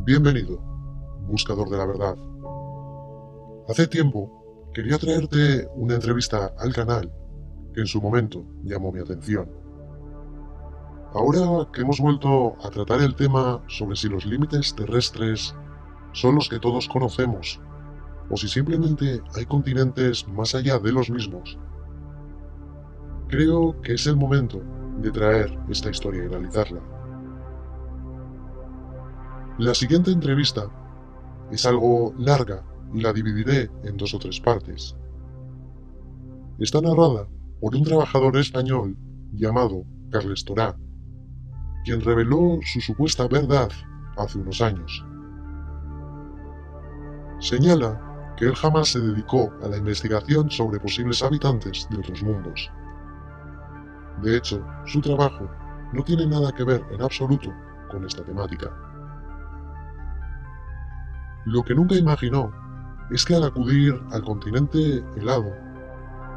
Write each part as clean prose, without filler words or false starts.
Bienvenido, buscador de la verdad. Hace tiempo quería traerte una entrevista al canal que en su momento llamó mi atención. Ahora que hemos vuelto a tratar el tema sobre si los límites terrestres son los que todos conocemos o si simplemente hay continentes más allá de los mismos, creo que es el momento de traer esta historia y analizarla. La siguiente entrevista es algo larga y la dividiré en 2 o 3 partes. Está narrada por un trabajador español llamado Carles Torà, quien reveló su supuesta verdad hace unos años. Señala que él jamás se dedicó a la investigación sobre posibles habitantes de otros mundos. De hecho, su trabajo no tiene nada que ver en absoluto con esta temática. Lo que nunca imaginó es que al acudir al continente helado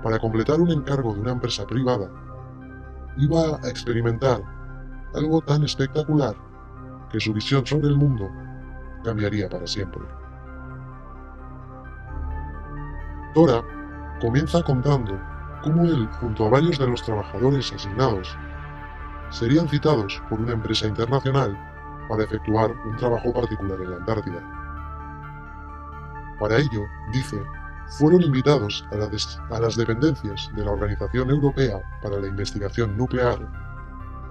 para completar un encargo de una empresa privada, iba a experimentar algo tan espectacular que su visión sobre el mundo cambiaría para siempre. Torà comienza contando cómo él, junto a varios de los trabajadores asignados, serían citados por una empresa internacional para efectuar un trabajo particular en la Antártida. Para ello, dice, fueron invitados a las dependencias de la Organización Europea para la Investigación Nuclear,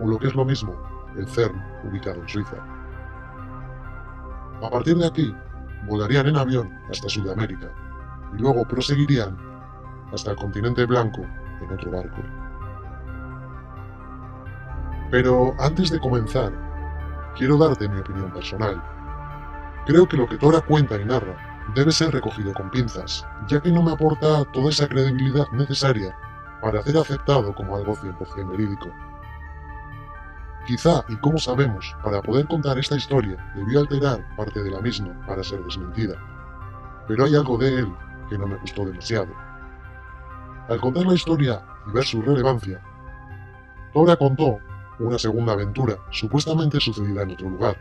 o lo que es lo mismo, el CERN, ubicado en Suiza. A partir de aquí, volarían en avión hasta Sudamérica, y luego proseguirían hasta el continente blanco en otro barco. Pero antes de comenzar, quiero darte mi opinión personal. Creo que lo que Torà cuenta y narra debe ser recogido con pinzas, ya que no me aporta toda esa credibilidad necesaria para ser aceptado como algo 100% verídico. Quizá, y como sabemos, para poder contar esta historia debió alterar parte de la misma para ser desmentida, pero hay algo de él que no me gustó demasiado. Al contar la historia y ver su relevancia, Torà contó una segunda aventura supuestamente sucedida en otro lugar,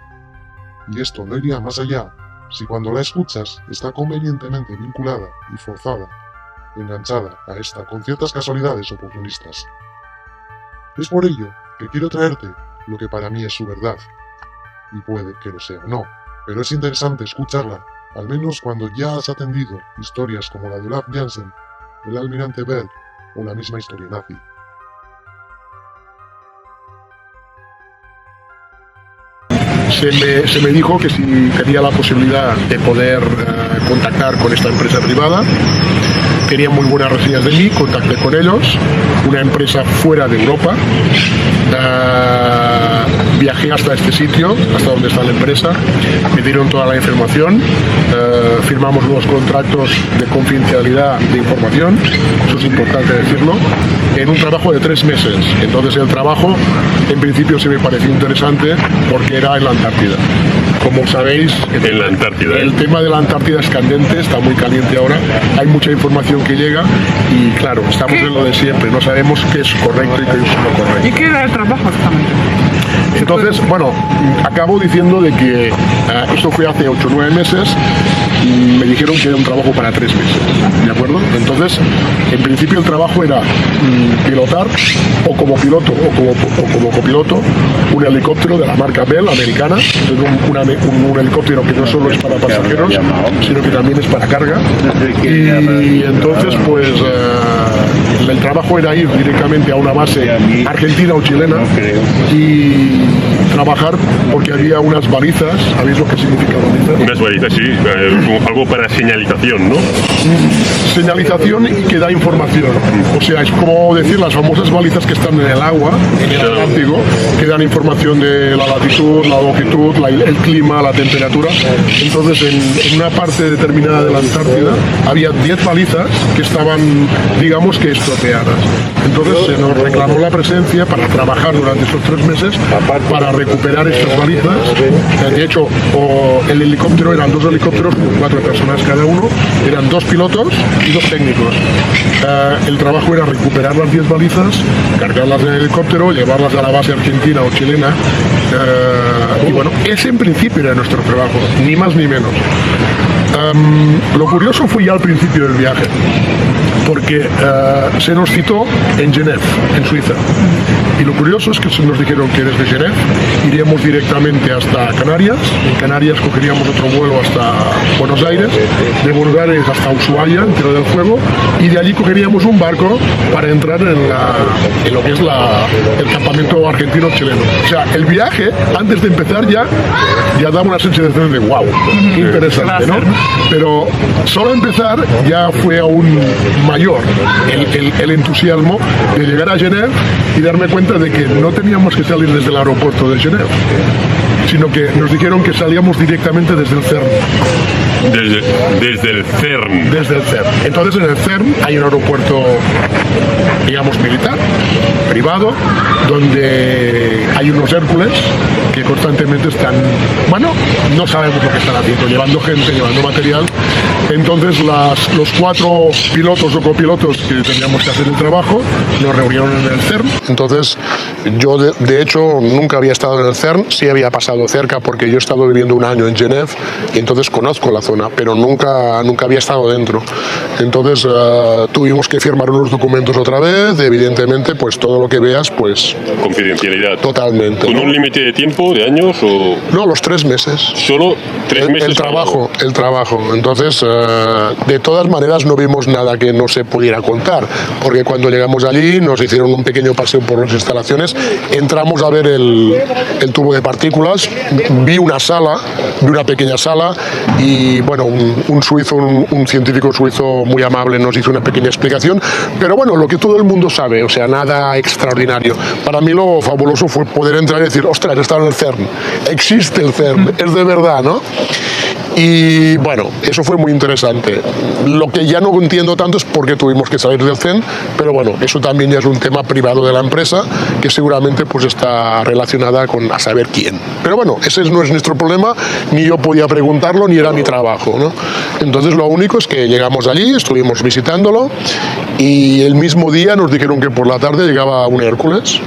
y esto no iría más allá si cuando la escuchas está convenientemente vinculada y forzada, enganchada a esta con ciertas casualidades oportunistas. Es por ello que quiero traerte lo que para mí es su verdad, y puede que lo sea o no, pero es interesante escucharla, al menos cuando ya has atendido historias como la de Olaf Jansen, el almirante Berg o la misma historia nazi. Se me dijo que si tenía la posibilidad de poder contactar con esta empresa privada. Tenían muy buenas reseñas de mí, contacté con ellos, una empresa fuera de Europa. Viajé hasta este sitio, hasta donde está la empresa, me dieron toda la información, firmamos unos contratos de confidencialidad de información, eso es importante decirlo, en un trabajo de 3 meses. Entonces el trabajo en principio se me pareció interesante porque era en la Antártida. Como sabéis, en la Antártida, el tema de la Antártida es candente, está muy caliente ahora, hay mucha información que llega y claro, estamos en lo de siempre, no sabemos qué es correcto y qué es no correcto. ¿Y qué era el trabajo exactamente? Entonces, bueno, acabo diciendo de que esto fue hace 8 o 9 meses y me dijeron que era un trabajo para 3 meses, ¿de acuerdo? Entonces, en principio el trabajo era pilotar o como piloto o como copiloto un helicóptero de la marca Bell americana, un helicóptero que no solo es para pasajeros, sino que también es para carga. Y entonces, pues, el trabajo era ir directamente a una base argentina o chilena y trabajar porque había unas balizas. ¿Sabéis lo que significa balizas? Unas balizas, sí, algo para señalización, ¿no? Señalización y que da información. O sea, es como decir las famosas balizas que están en el agua, en el Atlántico, que dan información de la latitud, la longitud, el clima, la temperatura. Entonces, en una parte determinada de la Antártida había 10 balizas que estaban, digamos que estropeadas. Entonces se nos reclamó la presencia para trabajar durante estos 3 meses para recuperar estas balizas. De hecho, el helicóptero eran 2 helicópteros con 4 personas cada uno, eran 2 pilotos pilotos y 2 técnicos. El trabajo era recuperar las 10 balizas, cargarlas en el helicóptero, llevarlas a la base argentina o chilena. Y bueno, ese en principio era nuestro trabajo, ni más ni menos. Lo curioso fue ya al principio del viaje, porque se nos citó en Genève, en Suiza. Y lo curioso es que nos dijeron que desde Genève iríamos directamente hasta Canarias. En Canarias cogeríamos otro vuelo hasta Buenos Aires, de Buenos Aires hasta Ushuaia, en Tierra del Fuego, y de allí cogeríamos un barco para entrar en lo que es el campamento argentino-chileno. O sea, el viaje, antes de empezar ya daba una sensación de wow, qué interesante, ¿no? Pero solo empezar ya fue aún mayor el entusiasmo de llegar a Genève y darme cuenta de que no teníamos que salir desde el aeropuerto de Genève, sino que nos dijeron que salíamos directamente desde el CERN. Desde el CERN. Desde el CERN. Entonces en el CERN hay un aeropuerto, digamos, militar, privado, donde hay unos Hércules que constantemente están, bueno, no sabemos lo que están haciendo, llevando gente, llevando material. Entonces los 4 pilotos o copilotos que teníamos que hacer el trabajo nos reunieron en el CERN. Entonces yo de hecho nunca había estado en el CERN, sí había pasado cerca porque yo he estado viviendo un año en Genève y entonces conozco la zona, pero nunca había estado dentro. Entonces tuvimos que firmar unos documentos otra vez, evidentemente pues todo lo que veas pues... Confidencialidad. Totalmente. ¿Con un límite de tiempo, de años o...? No, los 3 meses. ¿Solo 3 meses? El trabajo. Entonces, de todas maneras no vimos nada que no se pudiera contar, porque cuando llegamos allí nos hicieron un pequeño paseo por las instalaciones, entramos a ver el tubo de partículas, vi una pequeña sala y bueno, un suizo, un científico suizo muy amable nos hizo una pequeña explicación, pero bueno, lo que todo el mundo sabe, o sea, nada extraordinario. Para mí lo fabuloso fue poder entrar y decir, ostras, he estado en el CERN, existe el CERN, es de verdad, ¿no? Y bueno, eso fue muy interesante. Lo que ya no entiendo tanto es por qué tuvimos que salir del CERN, pero bueno, eso también ya es un tema privado de la empresa que seguramente pues está relacionada con a saber quién. Pero bueno, ese no es nuestro problema, ni yo podía preguntarlo, ni era mi trabajo, ¿no? Entonces lo único es que llegamos allí, estuvimos visitándolo y el mismo día nos dijeron que por la tarde llegaba un Hércules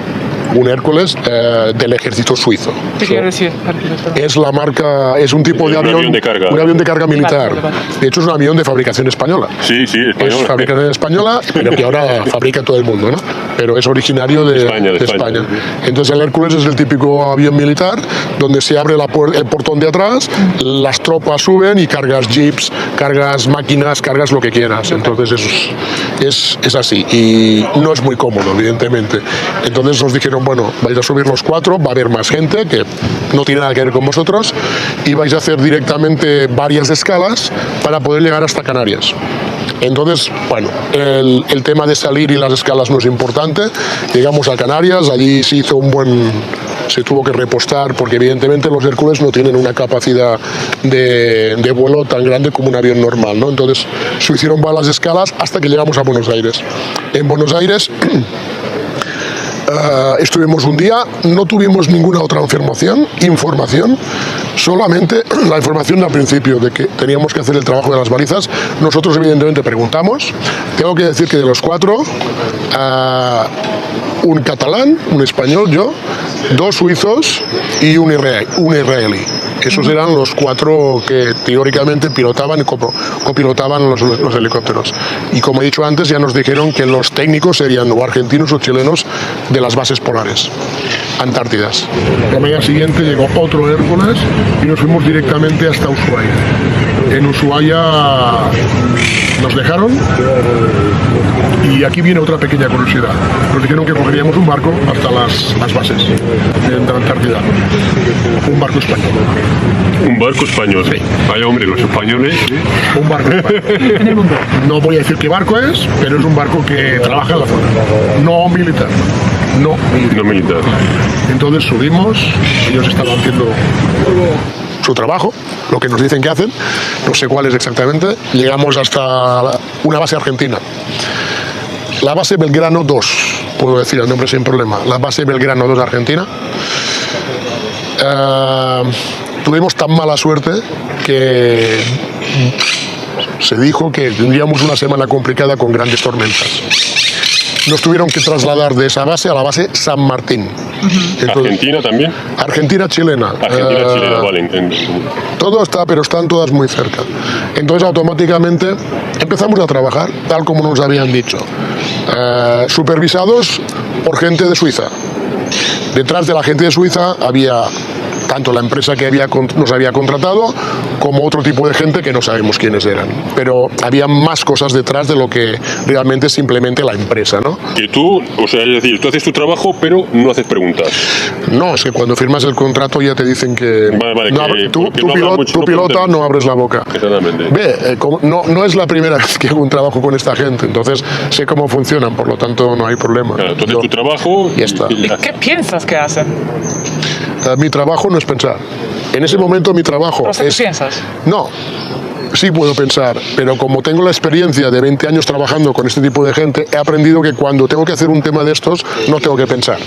del ejército suizo. ¿Qué quiere decir Hércules? Es la marca, es un tipo de avión de carga. Un avión de carga militar. Vale. De hecho es un avión de fabricación española. Sí, española. Es fabricación española, pero que ahora fabrica todo el mundo, ¿no? Pero es originario de España. Entonces el Hércules es el típico avión militar donde se abre el portón de atrás, las tropas suben y cargas jeeps, cargas máquinas, cargas lo que quieras. Entonces es así y no es muy cómodo, evidentemente. Entonces nos dijeron, bueno, vais a subir los 4, va a haber más gente que no tiene nada que ver con vosotros y vais a hacer directamente varias escalas para poder llegar hasta Canarias. Entonces, bueno, el tema de salir y las escalas no es importante. Llegamos a Canarias, allí se tuvo que repostar porque evidentemente los Hércules no tienen una capacidad de vuelo tan grande como un avión normal, ¿no? Entonces se hicieron varias escalas hasta que llegamos a Buenos Aires. En Buenos Aires estuvimos un día, no tuvimos ninguna otra información, solamente la información al principio de que teníamos que hacer el trabajo de las balizas. Nosotros evidentemente preguntamos. Tengo que decir que de los 4, un catalán, un español, yo, 2 suizos y un israelí. Esos eran los 4 que teóricamente pilotaban y copilotaban los helicópteros. Y como he dicho antes, ya nos dijeron que los técnicos serían o argentinos o chilenos de las bases polares, antártidas. La mañana siguiente llegó otro Hércules y nos fuimos directamente hasta Ushuaia. En Ushuaia nos dejaron y aquí viene otra pequeña curiosidad. Nos dijeron que cogeríamos un barco hasta las bases de la Antártida. Un barco español. ¿Un barco español? Sí. Vaya hombre, los españoles. Un barco español. No voy a decir qué barco es, pero es un barco que trabaja en la zona. No militar. No militar. Entonces subimos, ellos estaban haciendo su trabajo, lo que nos dicen que hacen, no sé cuál es exactamente. Llegamos hasta una base argentina. La base Belgrano 2, puedo decir el nombre sin problema. La base Belgrano 2 Argentina. Tuvimos tan mala suerte que Se dijo que tendríamos una semana complicada con grandes tormentas. Nos tuvieron que trasladar de esa base a la base San Martín. Entonces, ¿Argentina también? Argentina-chilena. Argentina-Chilena, vale, entiendo. Todo está, pero están todas muy cerca. Entonces automáticamente empezamos a trabajar tal como nos habían dicho. Supervisados por gente de Suiza. Detrás de la gente de Suiza había tanto la empresa que nos había contratado como otro tipo de gente que no sabemos quiénes eran. Pero había más cosas detrás de lo que realmente es simplemente la empresa, ¿no? Que tú, o sea, es decir, tú haces tu trabajo, pero no haces preguntas. No, es que cuando firmas el contrato ya te dicen que Vale, no, que tú no hablas mucho, no pilota preguntes. no abres la boca. Exactamente. Ve, no es la primera vez que hago un trabajo con esta gente, entonces sé cómo funcionan, por lo tanto no hay problema. Claro, tú haces Yo- tu trabajo Ya está. y ¿Qué piensas que hacen? Mi trabajo no es pensar. En ese momento mi trabajo ¿Pero qué es... piensas? No, sí puedo pensar, pero como tengo la experiencia de 20 años trabajando con este tipo de gente, he aprendido que cuando tengo que hacer un tema de estos, no tengo que pensar.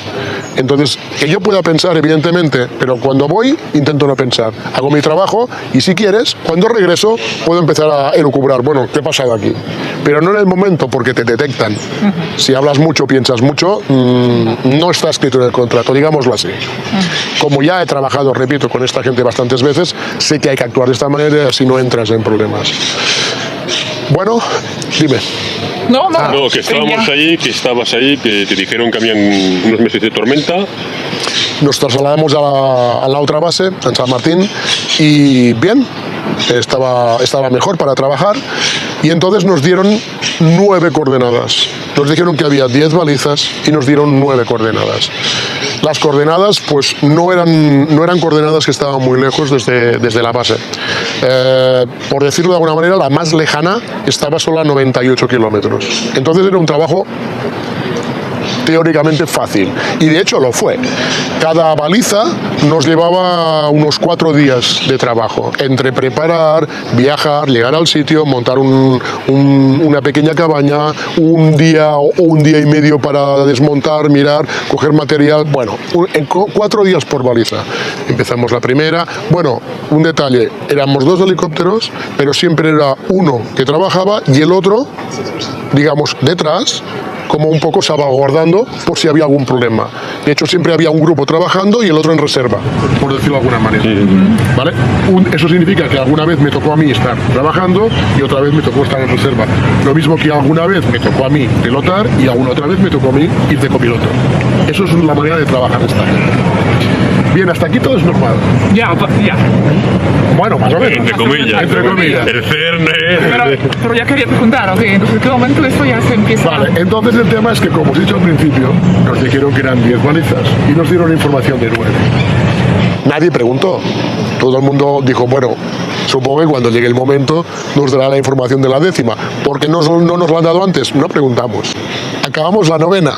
Entonces, que yo pueda pensar, evidentemente, pero cuando voy, intento no pensar. Hago mi trabajo y si quieres, cuando regreso, puedo empezar a elucubrar, bueno, ¿qué ha pasado aquí? Pero no en el momento, porque te detectan. Si hablas mucho, piensas mucho, no está escrito en el contrato, digámoslo así. Como ya he trabajado, repito, con esta gente bastantes veces, sé que hay que actuar de esta manera si no entras en problemas. Bueno, dime. No, No, que estábamos ya. allí, que estabas ahí, que te dijeron que habían unos meses de tormenta. Nos trasladamos a la otra base, en San Martín, y bien, estaba mejor para trabajar, y entonces nos dieron 9 coordenadas. Nos dijeron que había 10 balizas y nos dieron 9 coordenadas. Las coordenadas, pues no eran coordenadas que estaban muy lejos desde la base. Por decirlo de alguna manera, la más lejana estaba solo a 98 kilómetros. Entonces era un trabajo teóricamente fácil, y de hecho lo fue. Cada baliza nos llevaba unos 4 días de trabajo, entre preparar, viajar, llegar al sitio, montar una pequeña cabaña, un día o un día y medio para desmontar, mirar, coger material, bueno, 4 días por baliza. Empezamos la primera, bueno, un detalle, éramos 2 helicópteros, pero siempre era uno que trabajaba y el otro, digamos, detrás, como un poco salvaguardando por si había algún problema. De hecho, siempre había un grupo trabajando y el otro en reserva, por decirlo de alguna manera. ¿Vale? Eso significa que alguna vez me tocó a mí estar trabajando y otra vez me tocó estar en reserva. Lo mismo que alguna vez me tocó a mí pilotar y alguna otra vez me tocó a mí ir de copiloto. Eso es la manera de trabajar esta gente. Bien, hasta aquí todo es normal. Ya. Bueno, más o menos. Entre comillas. Entre comillas. El CERN. Pero ya quería preguntar, ok, entonces ¿en qué momento esto ya se empieza? Vale, entonces el tema es que, como os he dicho al principio, nos dijeron que eran 10 balizas y nos dieron información de 9. Nadie preguntó. Todo el mundo dijo, bueno, supongo que cuando llegue el momento nos dará la información de la 10ª. ¿Por qué no nos lo han dado antes? No preguntamos. Acabamos la 9ª.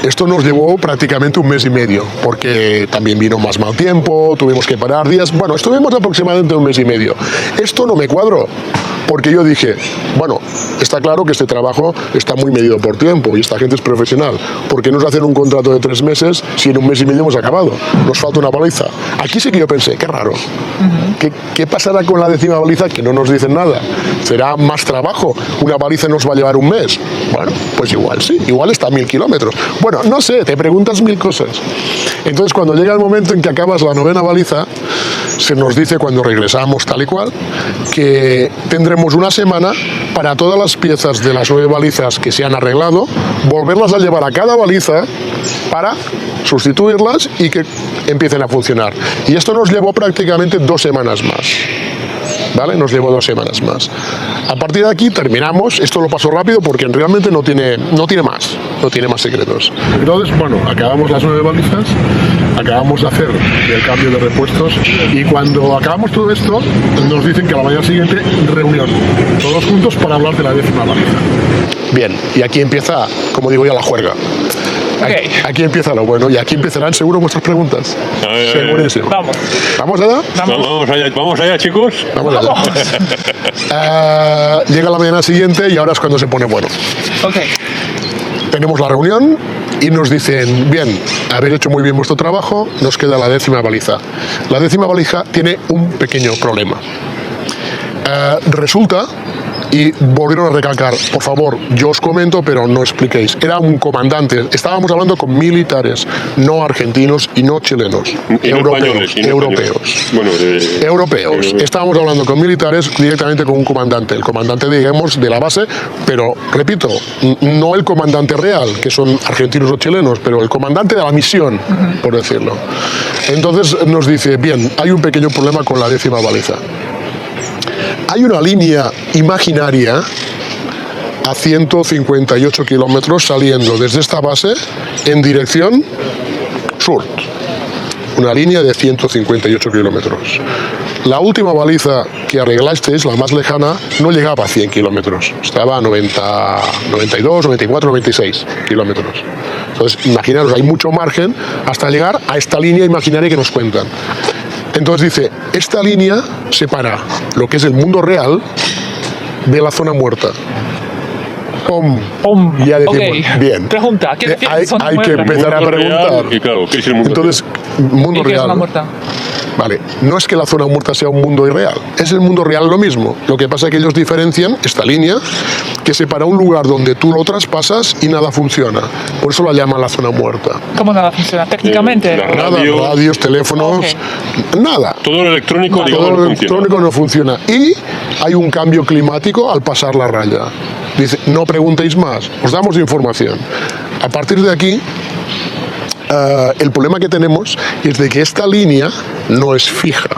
Esto nos llevó prácticamente un mes y medio, porque también vino más mal tiempo, tuvimos que parar días. Bueno, estuvimos aproximadamente un mes y medio. Esto no me cuadró, porque yo dije, bueno, está claro que este trabajo está muy medido por tiempo y esta gente es profesional. ¿Por qué nos hacen un contrato de 3 meses si en un mes y medio hemos acabado? Nos falta una baliza. Aquí sí que yo pensé, qué raro. ¿Qué pasará con la 10ª baliza? Que no nos dicen nada. ¿Será más trabajo? ¿Una baliza nos va a llevar un mes? Bueno, pues igual sí, igual está a 1000 kilómetros. Bueno, no sé, te preguntas 1000 cosas. Entonces, cuando llega el momento en que acabas la 9ª baliza, se nos dice cuando regresamos tal y cual, que tendremos una semana para todas las piezas de las 9 balizas que se han arreglado, volverlas a llevar a cada baliza para sustituirlas y que empiecen a funcionar. Y esto nos llevó prácticamente 2 semanas más. ¿Vale? Nos llevó 2 semanas más. A partir de aquí terminamos. Esto lo paso rápido porque realmente no tiene más secretos. Entonces, bueno, acabamos las 9 balizas, acabamos de hacer el cambio de repuestos y cuando acabamos todo esto nos dicen que a la mañana siguiente reunión, todos juntos para hablar de la 10ª baliza. Bien, y aquí empieza, como digo ya, la juerga. Aquí empieza lo bueno y aquí empezarán seguro vuestras preguntas. Segurísimo. Vamos. ¿Vamos allá? Vamos allá, chicos. Vamos allá. Llega la mañana siguiente y ahora es cuando se pone bueno. Ok. Tenemos la reunión y nos dicen, bien, habéis hecho muy bien vuestro trabajo, nos queda la 10ª baliza. La 10ª baliza tiene un pequeño problema. Resulta Y volvieron a recalcar, por favor, yo os comento, pero no expliquéis. Era un comandante. Estábamos hablando con militares, no argentinos y no chilenos. Y no españoles, y no europeos. Bueno, Europeos. Estábamos hablando con militares directamente con un comandante. El comandante, digamos, de la base, pero, repito, no el comandante real, que son argentinos o chilenos, pero el comandante de la misión, por decirlo. Entonces nos dice, bien, hay un pequeño problema con la 10ª baliza. Hay una línea imaginaria a 158 kilómetros saliendo desde esta base en dirección sur. Una línea de 158 kilómetros. La última baliza que arreglasteis, la más lejana, no llegaba a 100 kilómetros. Estaba a 90, 92, 94, 96 kilómetros. Entonces, imaginaros, hay mucho margen hasta llegar a esta línea imaginaria que nos cuentan. Entonces dice, esta línea separa lo que es el mundo real de la zona muerta. Ya decimos, Okay. bien. Pregunta, ¿qué refieres? Hay que empezar a preguntar. Y claro, ¿qué es el mundo Entonces, mundo ¿Y qué es real. una muerta? Vale, no es que la zona muerta sea un mundo irreal, es el mundo real lo mismo. Lo que pasa es que ellos diferencian esta línea que separa un lugar donde tú lo traspasas y nada funciona. Por eso la llaman la zona muerta. ¿Cómo nada funciona? ¿Técnicamente? la Nada, radio, radios, teléfonos, nada. todo lo electrónico, Todo digamos, lo no funciona. electrónico no funciona. Y hay un cambio climático al pasar la raya. Dice, no preguntéis más, os damos información. A partir de aquí, el problema que tenemos es de que esta línea no es fija.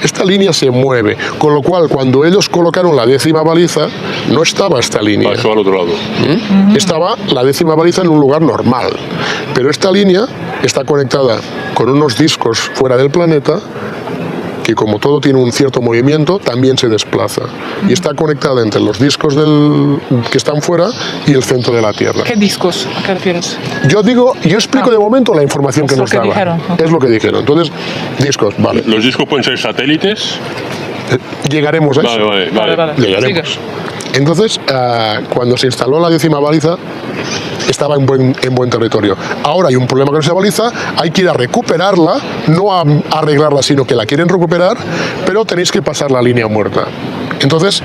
Esta línea se mueve, con lo cual cuando ellos colocaron la 10ª baliza, no estaba esta línea. Pasó al otro lado. Estaba la 10ª baliza en un lugar normal, pero esta línea está conectada con unos discos fuera del planeta que, como todo tiene un cierto movimiento, también se desplaza y está conectada entre los discos que están fuera y el centro de la Tierra. ¿Qué discos? ¿A qué refieres? Yo explico de momento la información que Es lo nos que daba. dijeron, ok. Es lo que dijeron. Entonces, discos, vale. Los discos pueden ser satélites. Llegaremos a eso. Vale. Llegaremos. Sigue. Entonces, cuando se instaló la 10ª baliza, estaba en buen territorio. Ahora hay un problema con esa baliza, hay que ir a recuperarla, no a arreglarla, sino que la quieren recuperar, pero tenéis que pasar la línea muerta. Entonces,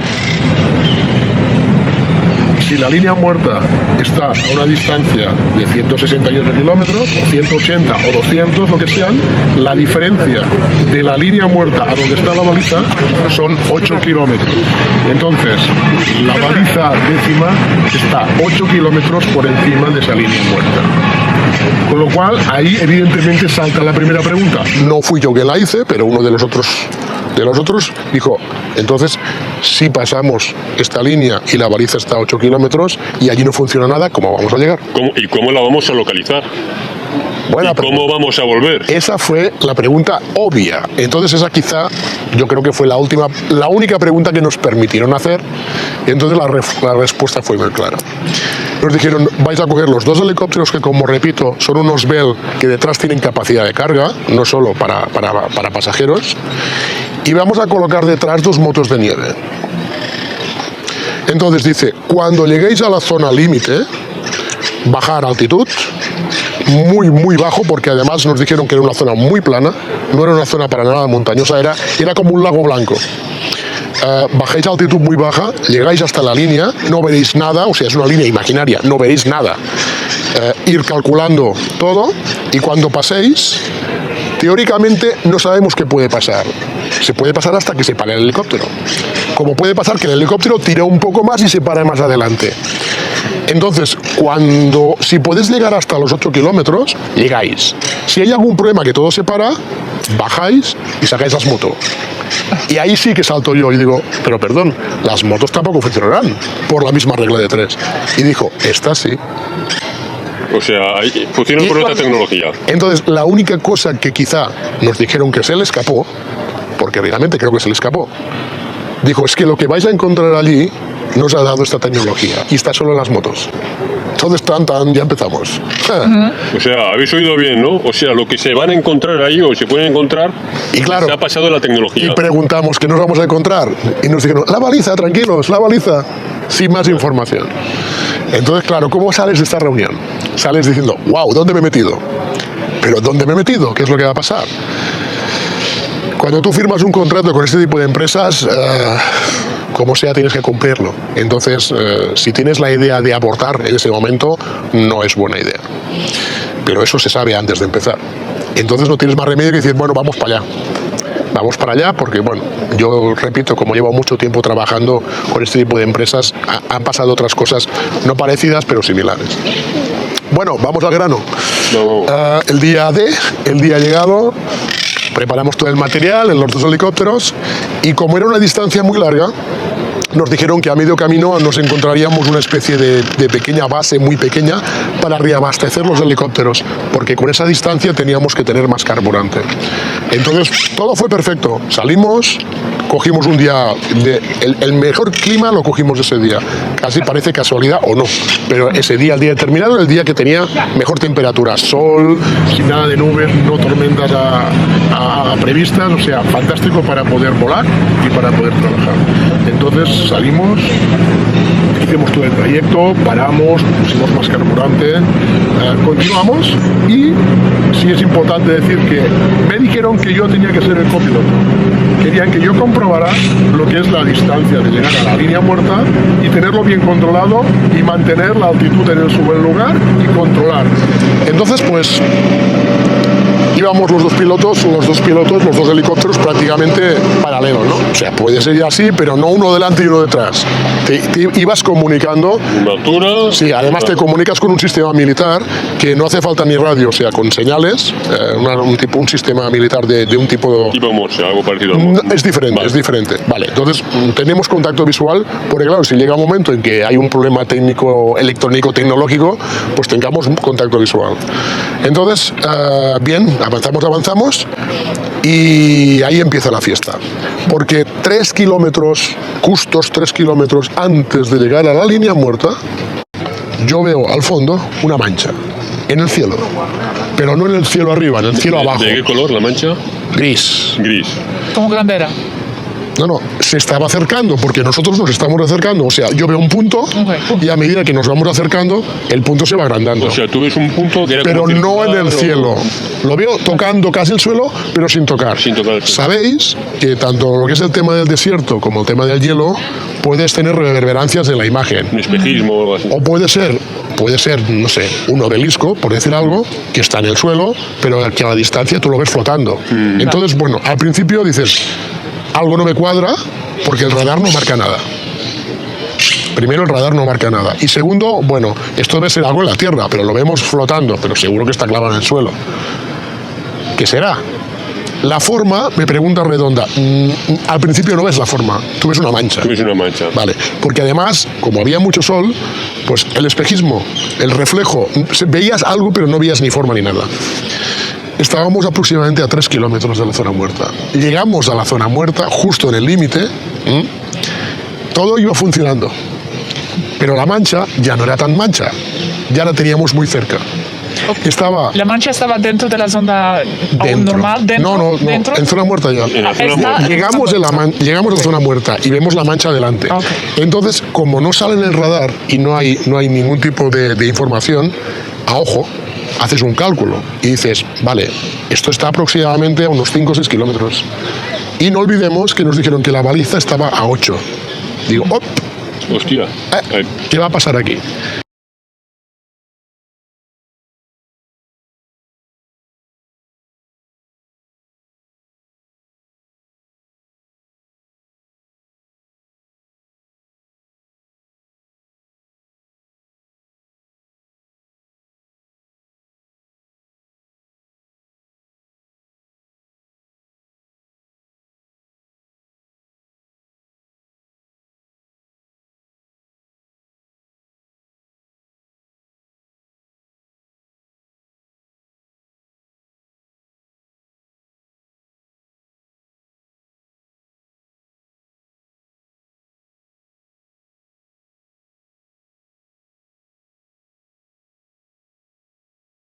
si la línea muerta está a una distancia de 168 kilómetros, o 180 o 200, lo que sean, la diferencia de la línea muerta a donde está la baliza son 8 kilómetros. Entonces, la baliza 10ª está 8 kilómetros por encima de esa línea muerta. Con lo cual, ahí evidentemente salta la primera pregunta. No fui yo que la hice, pero uno de los otros dijo, entonces, si pasamos esta línea y la baliza está a 8 kilómetros y allí no funciona nada, ¿cómo vamos a llegar? ¿Y cómo la vamos a localizar? Buena ¿Y cómo pregunta. vamos a volver? Esa fue la pregunta obvia. Entonces esa quizá, yo creo que fue la única pregunta que nos permitieron hacer. Y entonces la respuesta fue muy clara. Nos dijeron, vais a coger los 2 helicópteros que, como repito, son unos Bell que detrás tienen capacidad de carga, no solo para pasajeros, y vamos a colocar detrás 2 motos de nieve. Entonces dice, cuando lleguéis a la zona límite, bajar altitud, muy bajo, porque además nos dijeron que era una zona muy plana, no era una zona para nada montañosa, era como un lago blanco. Bajáis a altitud muy baja, llegáis hasta la línea, no veréis nada, o sea, es una línea imaginaria, no veréis nada. Ir calculando todo y cuando paséis, teóricamente no sabemos qué puede pasar. Se puede pasar hasta que se pare el helicóptero. Como puede pasar que el helicóptero tire un poco más y se pare más adelante. Entonces, si podéis llegar hasta los 8 kilómetros, llegáis. Si hay algún problema que todo se para, bajáis y sacáis las motos. Y ahí sí que salto yo y digo, pero perdón, las motos tampoco funcionarán por la misma regla de 3. Y dijo, esta sí. O sea, funciona por otra tecnología. Entonces, la única cosa que quizá nos dijeron que se le escapó, porque realmente creo que se le escapó, dijo, es que lo que vais a encontrar allí nos ha dado esta tecnología y está solo en las motos. Entonces, ya empezamos. O sea, habéis oído bien, ¿no? O sea, lo que se van a encontrar ahí o se pueden encontrar, Y claro, se ha pasado la tecnología. y preguntamos qué nos vamos a encontrar. Y nos dijeron, la baliza, tranquilos, la baliza, sin más información. Entonces, claro, ¿cómo sales de esta reunión? Sales diciendo, wow, ¿dónde me he metido? Pero ¿dónde me he metido? ¿Qué es lo que va a pasar? Cuando tú firmas un contrato con este tipo de empresas, como sea tienes que cumplirlo. Entonces, si tienes la idea de abortar en ese momento, no es buena idea. Pero eso se sabe antes de empezar. Entonces no tienes más remedio que decir, bueno, vamos para allá. Vamos para allá porque, bueno, yo repito, como llevo mucho tiempo trabajando con este tipo de empresas, han pasado otras cosas no parecidas, pero similares. Bueno, vamos al grano. No. El día D, el día llegado, preparamos todo el material en los 2 helicópteros y como era una distancia muy larga, nos dijeron que a medio camino nos encontraríamos una especie de pequeña base muy pequeña para reabastecer los helicópteros, porque con esa distancia teníamos que tener más carburante. Entonces todo fue perfecto. Salimos, cogimos un día, el mejor clima lo cogimos ese día. Casi parece casualidad o no, pero ese día, el día determinado, el día que tenía mejor temperatura, sol, sin nada de nubes, no tormentas previstas, o sea, fantástico para poder volar y para poder trabajar. Entonces salimos, hicimos todo el trayecto, paramos, pusimos más carburante, continuamos y sí es importante decir que me dijeron que yo tenía que ser el copiloto. Querían que yo comprobara lo que es la distancia de llegar a la línea muerta y tenerlo bien controlado y mantener la altitud en el buen lugar y controlar. Entonces, pues, íbamos los dos pilotos, los dos helicópteros prácticamente paralelos, ¿no? O sea, puede ser ya así, pero no uno delante y uno detrás. Te ibas comunicando. Una altura. Sí, además te comunicas con un sistema militar que no hace falta ni radio, o sea, con señales, un sistema militar de un tipo... Tipo Morse, algo parecido a Morse. Es diferente, vale. Es diferente. Vale, entonces tenemos contacto visual, porque claro, si llega un momento en que hay un problema técnico, electrónico, tecnológico, pues tengamos contacto visual. Entonces, bien, avanzamos y ahí empieza la fiesta. Porque 3 kilómetros, justos 3 kilómetros antes de llegar a la línea muerta, yo veo al fondo una mancha en el cielo. Pero no en el cielo arriba, en el cielo abajo. ¿De qué color la mancha? Gris. Gris. ¿Cómo grande era? No, se estaba acercando, porque nosotros nos estamos acercando. O sea, yo veo un punto y a medida que nos vamos acercando, el punto se va agrandando. O sea, tú ves un punto que era pero como no en el cielo. Lo veo tocando casi el suelo, pero sin tocar. Sin tocar el suelo. Sabéis que tanto lo que es el tema del desierto como el tema del hielo, puedes tener reverberancias en la imagen. Un espejismo o algo así. O puede ser, no sé, un obelisco, por decir algo, que está en el suelo, pero que a la distancia tú lo ves flotando. Entonces, bueno, al principio dices, algo no me cuadra porque el radar no marca nada. Primero, el radar no marca nada. Y segundo, bueno, esto debe ser algo en la tierra, pero lo vemos flotando, pero seguro que está clavado en el suelo. ¿Qué será? La forma, me pregunta Redonda, al principio no ves la forma, tú ves una mancha. Tú ves una mancha. Vale, porque además, como había mucho sol, pues el espejismo, el reflejo, veías algo pero no veías ni forma ni nada. Estábamos aproximadamente a 3 kilómetros de la zona muerta. Llegamos a la zona muerta, justo en el límite, todo iba funcionando. Pero la mancha ya no era tan mancha, ya la teníamos muy cerca. Estaba ¿La mancha estaba dentro de la zona dentro. normal? ¿Dentro? No, ¿Dentro? en zona muerta ya. En la zona Está- muerta. Llegamos a la zona muerta y vemos la mancha adelante. Ok. Entonces, como no sale en el radar y no hay ningún tipo de información, a ojo, haces un cálculo y dices, vale, esto está aproximadamente a unos 5 o 6 kilómetros. Y no olvidemos que nos dijeron que la baliza estaba a 8. Digo, ¡op! Hostia. ¿Qué va a pasar aquí?